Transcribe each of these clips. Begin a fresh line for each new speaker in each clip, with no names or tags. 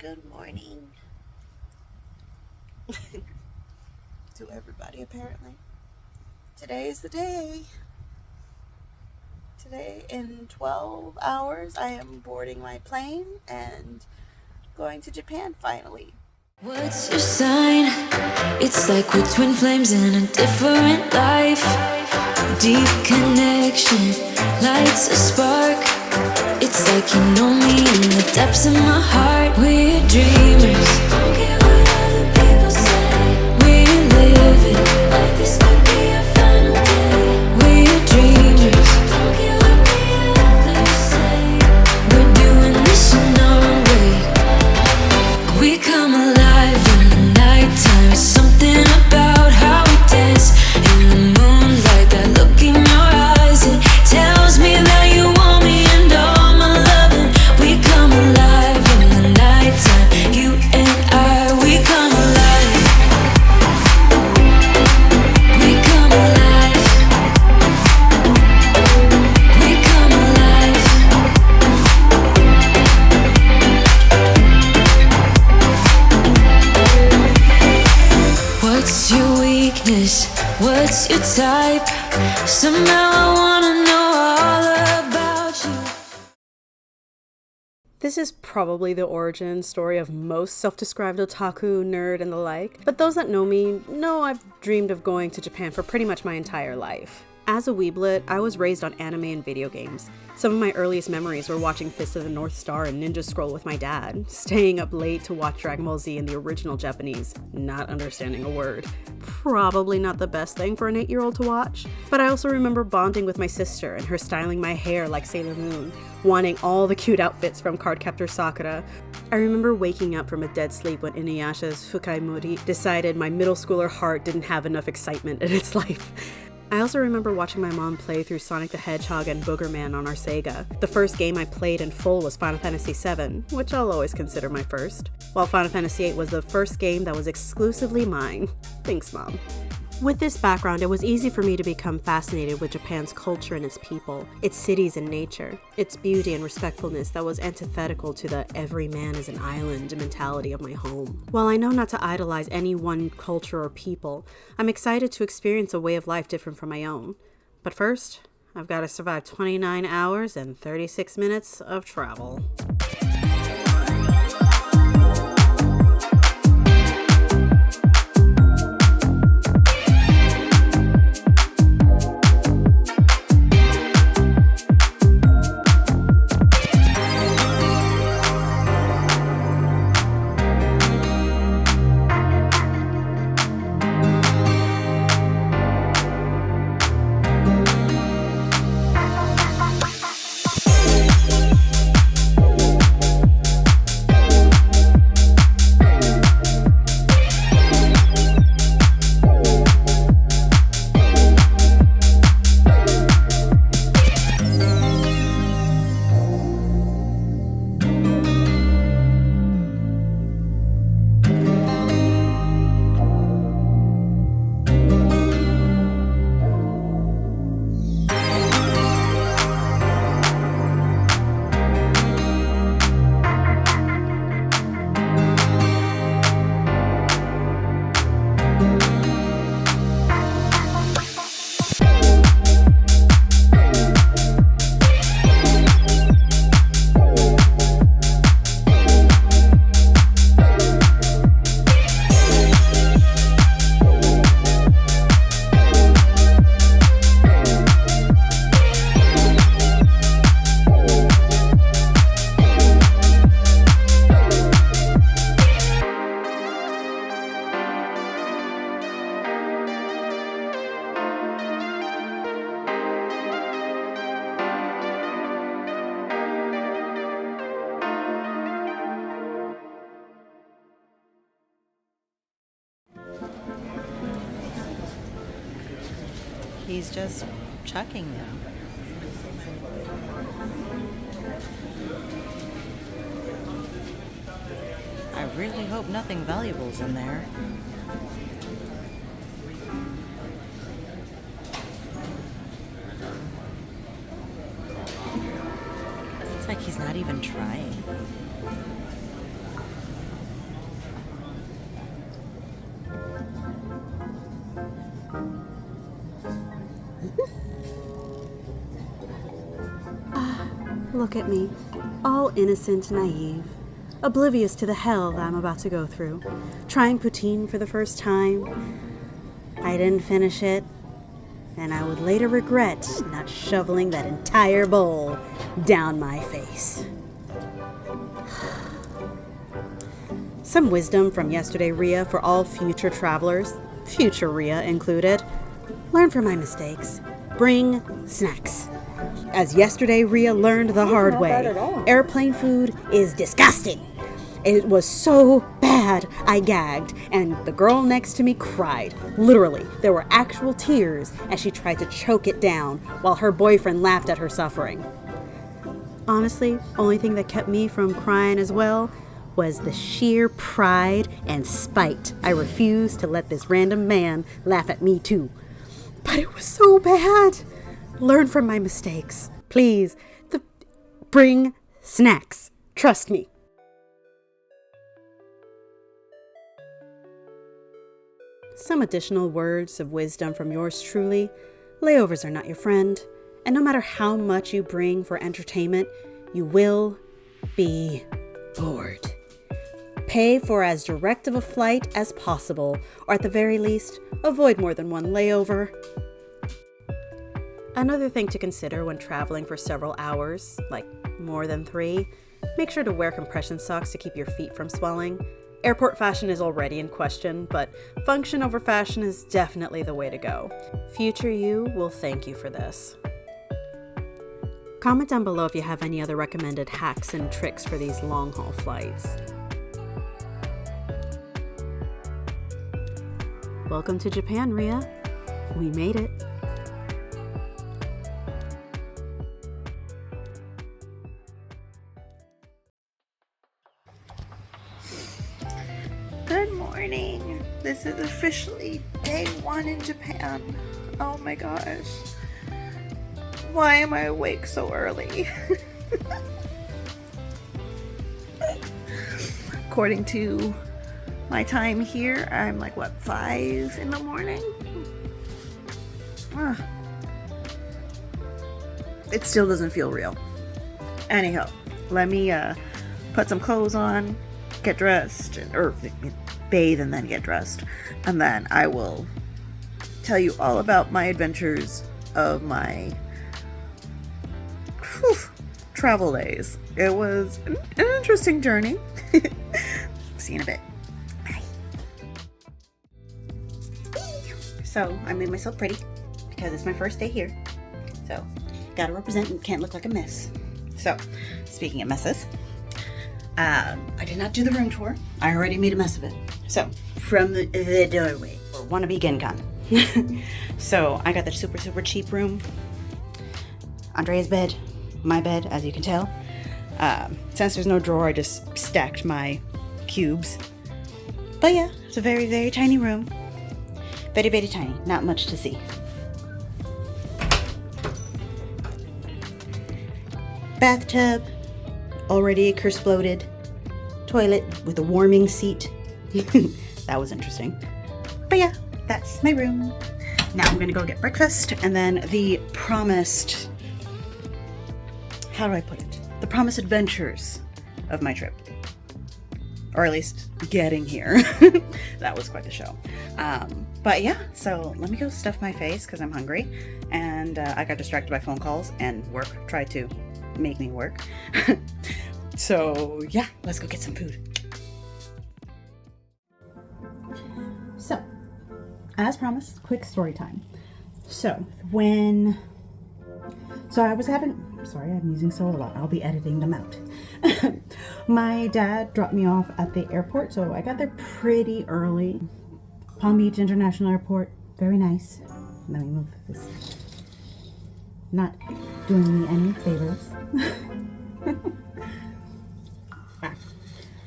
Good morning to everybody, apparently. Today is the day. Today, in 12 hours, I am boarding my plane and going to Japan finally.
What's your sign? It's like we're twin flames in a different life. Deep connection lights a spark. It's like you know me in the depths of my heart. We're dreamers. Don't care what other people say. We're living like this could be our final day. We're dreamers. Don't care what the others say. We're doing this in our way. We come alive in the nighttime. It's something about how we dance in the moonlight. That look in your eyes, it tells me that you want me and all my loving. We come alive in the nighttime. You and I, we come alive. We come alive. We come alive. What's your weakness? What's your type? Somehow I wanna know all about you.
This is probably the origin story of most self-described otaku, nerd, and the like, but those that know me know I've dreamed of going to Japan for pretty much my entire life. As a weeblet, I was raised on anime and video games. Some of my earliest memories were watching Fist of the North Star and Ninja Scroll with my dad, staying up late to watch Dragon Ball Z in the original Japanese, not understanding a word. Probably not the best thing for an 8-year-old to watch, but I also remember bonding with my sister and her styling my hair like Sailor Moon, wanting all the cute outfits from Cardcaptor Sakura. I remember waking up from a dead sleep when Inuyasha's Fukaimori decided my middle schooler heart didn't have enough excitement in its life. I also remember watching my mom play through Sonic the Hedgehog and Boogerman on our Sega. The first game I played in full was Final Fantasy VII, which I'll always consider my first, while Final Fantasy VIII was the first game that was exclusively mine. Thanks, Mom. With this background, it was easy for me to become fascinated with Japan's culture and its people, its cities and nature, its beauty and respectfulness that was antithetical to the every man is an island mentality of my home. While I know not to idolize any one culture or people, I'm excited to experience a way of life different from my own. But first, I've got to survive 29 hours and 36 minutes of travel.
He's just chucking them. I really hope nothing valuable's in there. It's like he's not even trying.
look at me, all innocent and naive, oblivious to the hell that I'm about to go through, trying poutine for the first time. I didn't finish it, and I would later regret not shoveling that entire bowl down my face. Some wisdom from yesterday, Ria, for all future travelers, future Ria included. Learn from my mistakes. Bring snacks. As yesterday, Ria learned the hard way. Airplane food is disgusting. It was so bad, I gagged, and the girl next to me cried. Literally, there were actual tears as she tried to choke it down while her boyfriend laughed at her suffering. Honestly, only thing that kept me from crying as well was the sheer pride and spite. I refused to let this random man laugh at me too. But it was so bad. Learn from my mistakes. Please, bring snacks. Trust me. Some additional words of wisdom from yours truly. Layovers are not your friend, and no matter how much you bring for entertainment, you will be bored. Pay for as direct of a flight as possible, or at the very least, avoid more than one layover. Another thing to consider when traveling for several hours, like more than 3, make sure to wear compression socks to keep your feet from swelling. Airport fashion is already in question, but function over fashion is definitely the way to go. Future you will thank you for this. Comment down below if you have any other recommended hacks and tricks for these long-haul flights. Welcome to Japan, Ria. We made it.
Good morning. This is officially day 1 in Japan. Oh my gosh. Why am I awake so early? According to my time here, I'm like, 5 in the morning? It still doesn't feel real. Anyhow, let me put some clothes on, get dressed, or bathe and then get dressed, and then I will tell you all about my adventures of my travel days. It was an interesting journey. See you in a bit. Bye. So I made myself pretty because it's my first day here, so gotta represent and can't look like a mess. So speaking of messes, I did not do the room tour. I already made a mess of it. So, from the doorway, or wannabe Genkan. So, I got the super cheap room. Andrea's bed, my bed, as you can tell. Since there's no drawer, I just stacked my cubes. But yeah, it's a very, very tiny room. Very, very tiny. Not much to see. Bathtub. Already exploded. Toilet with a warming seat. That was interesting. But yeah, that's my room. Now I'm gonna go get breakfast and then the promised, how do I put it? The promised adventures of my trip. Or at least getting here. That was quite the show. But yeah, so let me go stuff my face because I'm hungry. And I got distracted by phone calls and work tried to make me work. So yeah, let's go get some food. So, as promised, quick story time. So I was having, sorry, I'm using so a lot. I'll be editing them out. My dad dropped me off at the airport, so I got there pretty early. Palm Beach International Airport, very nice. Let me move this. Not doing me any favors.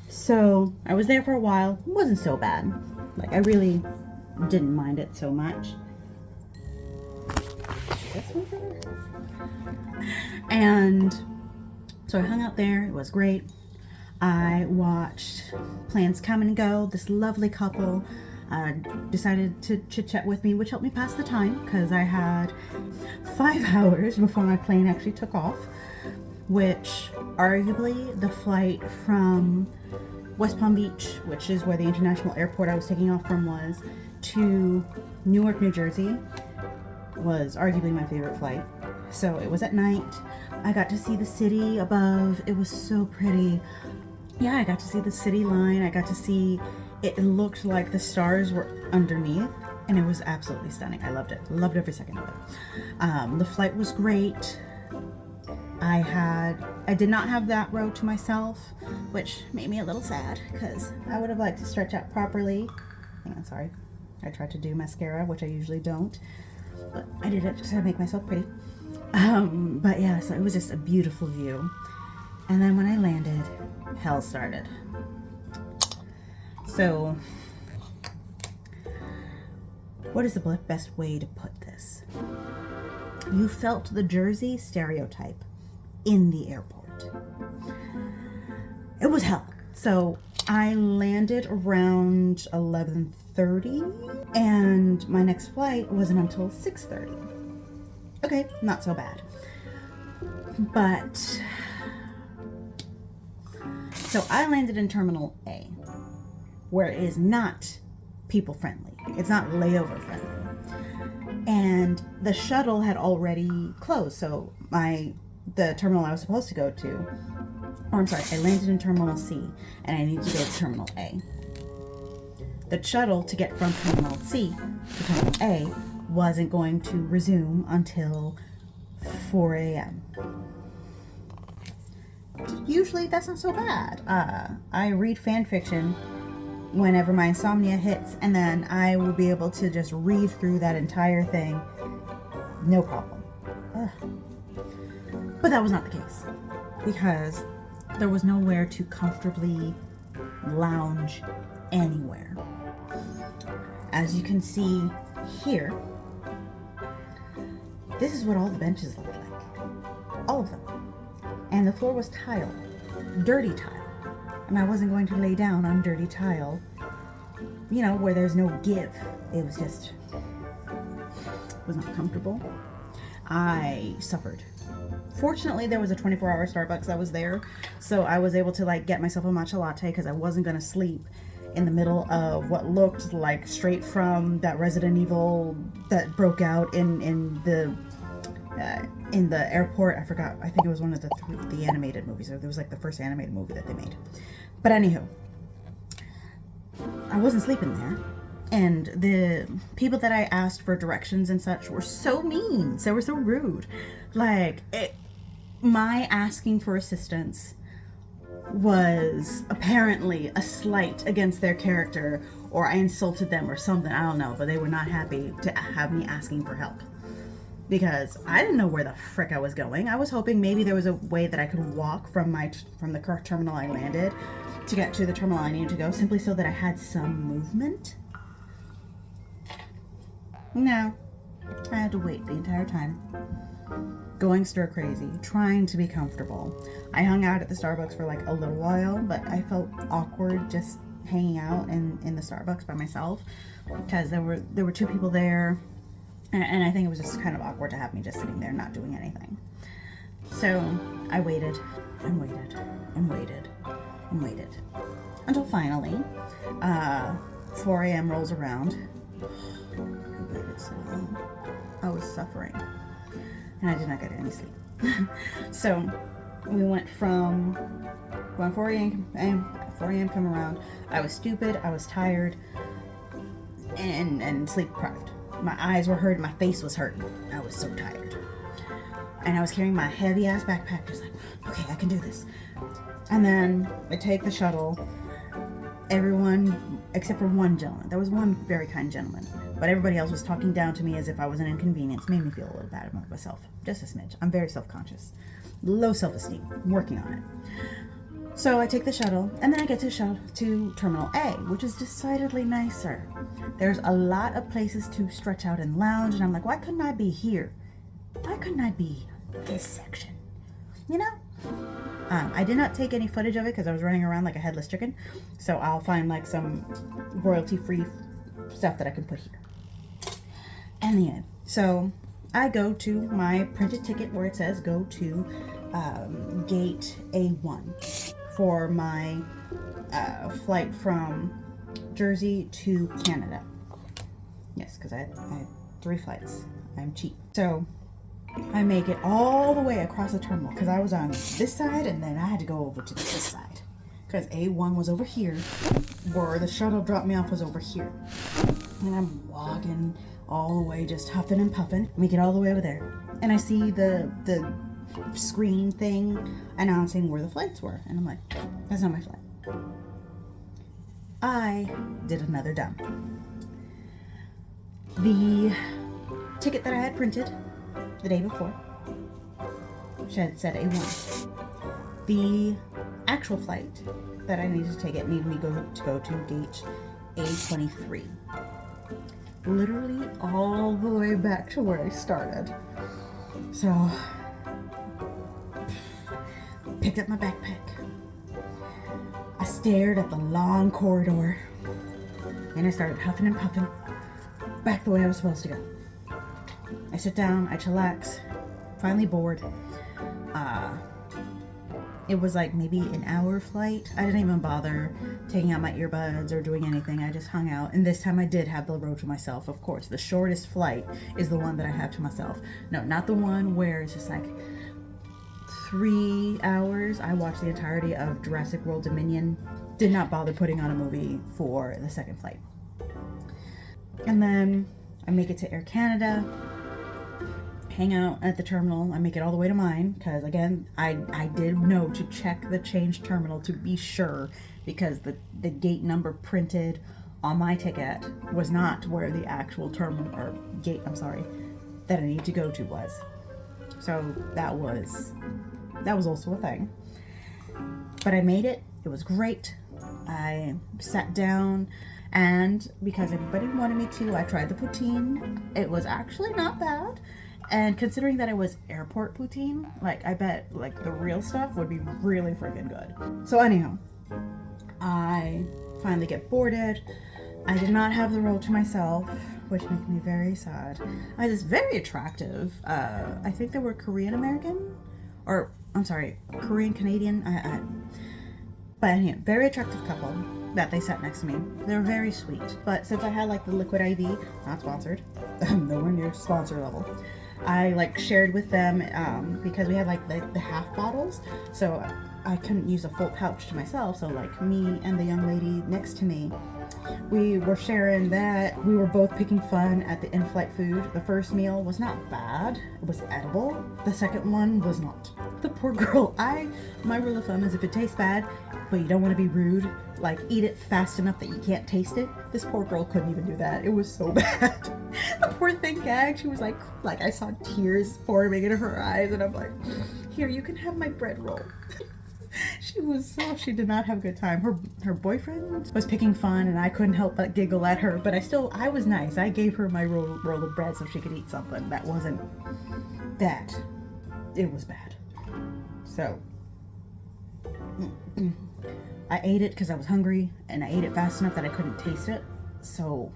So I was there for a while. It wasn't so bad. Like, I really didn't mind it so much. And so I hung out there. It was great. I watched planes come and go. This lovely couple decided to chit chat with me, which helped me pass the time because I had 5 hours before my plane actually took off. which arguably the flight from West Palm Beach, which is where the international airport I was taking off from was, to Newark, New Jersey, was arguably my favorite flight. So it was at night. I got to see the city above. It was so pretty. Yeah, I got to see the city line. I got to see, it looked like the stars were underneath, and it was absolutely stunning. I loved it. Loved every second of it. The flight was great. I did not have that row to myself, which made me a little sad because I would have liked to stretch out properly. Hang on, sorry. I tried to do mascara, which I usually don't, but I did it just to make myself pretty. But yeah, so it was just a beautiful view. And then when I landed, hell started. So, what is the best way to put this? You felt the Jersey stereotype in the airport. It was hell. So I landed around 11:30 and my next flight wasn't until 6:30. Okay, not so bad. But, so I landed in Terminal A, where it is not people friendly. It's not layover friendly. And the shuttle had already closed. So the terminal I was supposed to go to, or I'm sorry, I landed in Terminal C and I needed to go to Terminal A. The shuttle to get from Terminal C to Terminal A wasn't going to resume until 4 a.m. Usually that's not so bad. I read fan fiction whenever my insomnia hits, and then I will be able to just read through that entire thing, no problem. But that was not the case, because there was nowhere to comfortably lounge anywhere. As you can see here, this is what all the benches looked like. All of them. And the floor was tile, dirty tile. And I wasn't going to lay down on dirty tile, you know, where there's no give. It was just, was not comfortable. I suffered. Fortunately, there was a 24-hour Starbucks that was there, so I was able to like get myself a matcha latte because I wasn't gonna sleep in the middle of what looked like straight from that Resident Evil that broke out in the airport. I forgot. I think it was one of the animated movies. It was like the first animated movie that they made. But anywho, I wasn't sleeping there. And the people that I asked for directions and such were so mean. They were so rude. Like, my asking for assistance was apparently a slight against their character, or I insulted them or something. I don't know. But they were not happy to have me asking for help, because I didn't know where the frick I was going. I was hoping maybe there was a way that I could walk from the terminal I landed to get to the terminal I needed to go, simply so that I had some movement. No, I had to wait the entire time, going stir crazy, trying to be comfortable. I hung out at the Starbucks for like a little while, but I felt awkward just hanging out in the Starbucks by myself, because there were two people there. And I think it was just kind of awkward to have me just sitting there not doing anything. So I waited and waited and waited and waited until finally 4 a.m. rolls around. I waited so long. I was suffering and I did not get any sleep. So we went from when 4 a.m. come around, I was stupid, I was tired, and sleep deprived. My eyes were hurting, my face was hurting. I was so tired. And I was carrying my heavy ass backpack, just like, okay, I can do this. And then I take the shuttle. Everyone, except for one gentleman. There was one very kind gentleman, but everybody else was talking down to me as if I was an inconvenience. Made me feel a little bad about myself. Just a smidge. I'm very self-conscious. Low self-esteem. I'm working on it. So I take the shuttle, and then I get to Terminal A, which is decidedly nicer. There's a lot of places to stretch out and lounge, and I'm like, why couldn't I be here? Why couldn't I be this section? You know? I did not take any footage of it because I was running around like a headless chicken, so I'll find like some royalty-free stuff that I can put here. Anyway, so I go to my printed ticket where it says go to gate A1 for my flight from Jersey to Canada. Yes, because I had 3 flights. I'm cheap. So I make it all the way across the terminal because I was on this side and then I had to go over to this side because A1 was over here, where the shuttle dropped me off was over here. And I'm walking all the way, just huffing and puffing, make it all the way over there. And I see the screen thing announcing where the flights were. And I'm like, that's not my flight. I did another dumb. The ticket that I had printed the day before said A1. The actual flight that I needed to take it needed me to go to gate A23. Literally all the way back to where I started. So, picked up my backpack. I stared at the long corridor and I started huffing and puffing back the way I was supposed to go. I sit down, I chillax, finally bored. It was like maybe an hour flight. I didn't even bother taking out my earbuds or doing anything. I just hung out. And this time I did have the row to myself, of course. The shortest flight is the one that I have to myself. No, not the one where it's just like 3 hours. I watched the entirety of Jurassic World Dominion. Did not bother putting on a movie for the second flight. And then I make it to Air Canada. Hang out at the terminal. I make it all the way to mine because again I did know to check the change terminal to be sure, because the gate number printed on my ticket was not where the actual terminal or gate that I needed to go to was. So that was also a thing. But I made it. It was great. I sat down, and because everybody wanted me to, I tried the poutine. It was actually not bad. And considering that it was airport poutine, like I bet like the real stuff would be really freaking good. So anyhow, I finally get boarded. I did not have the row to myself, which makes me very sad. I had this very attractive, I think they were Korean American, or I'm sorry, Korean Canadian. But anyhow, very attractive couple that they sat next to me. They were very sweet. But since I had like the liquid IV, not sponsored, nowhere near sponsor level, I like shared with them because we had like the half bottles, so I couldn't use a full pouch to myself. So like me and the young lady next to me, we were sharing that. We were both picking fun at the in-flight food. The first meal was not bad. It was edible. The second one was not. The poor girl, my rule of thumb is if it tastes bad, but you don't want to be rude, like eat it fast enough that you can't taste it. This poor girl couldn't even do that. It was so bad. The poor thing gagged. She was like I saw tears forming in her eyes, and I'm like, here, you can have my bread roll. She did not have a good time. Her boyfriend was picking fun, and I couldn't help but giggle at her, but I was nice. I gave her my roll of bread so she could eat something. That wasn't that. It was bad. So I ate it because I was hungry, and I ate it fast enough that I couldn't taste it. So,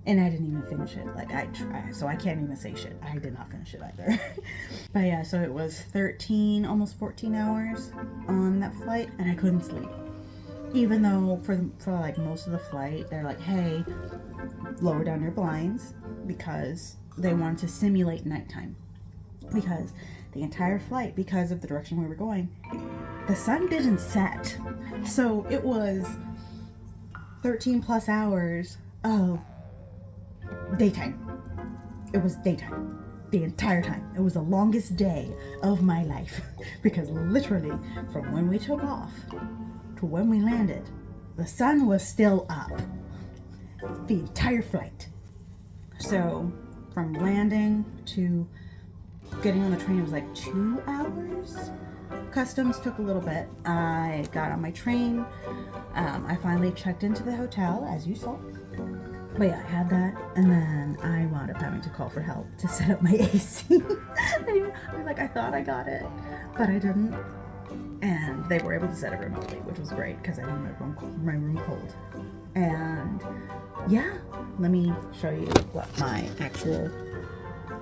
and I didn't even finish it. Like I tried, so I can't even say shit. I did not finish it either. But yeah, so it was 13, almost 14 hours on that flight, and I couldn't sleep. Even though for like most of the flight, they're like, hey, lower down your blinds, because they wanted to simulate nighttime. Because the entire flight, because of the direction we were going, the sun didn't set. So it was 13 plus hours of daytime. It was daytime the entire time. It was the longest day of my life because literally from when we took off to when we landed, the sun was still up the entire flight. So from landing to getting on the train, it was like 2 hours. Customs took a little bit. I got on my train. I finally checked into the hotel, as you saw. But yeah, I had that, and then I wound up having to call for help to set up my AC. I thought I got it, but I didn't. And they were able to set it remotely, which was great because I wanted my room cold. And yeah, let me show you what my actual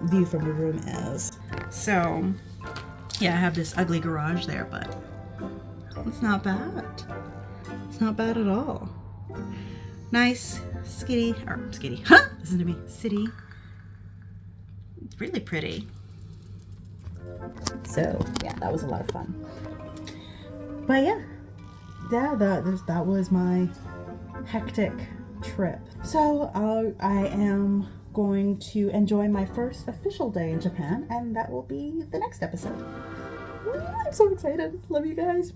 view from the room is. So Yeah, I have this ugly garage there, but it's not bad. It's not bad at all. Nice, listen to me, city. It's really pretty. So, yeah, that was a lot of fun. But yeah, that was my hectic trip. So I am going to enjoy my first official day in Japan, and that will be the next episode. I'm so excited. Love you guys.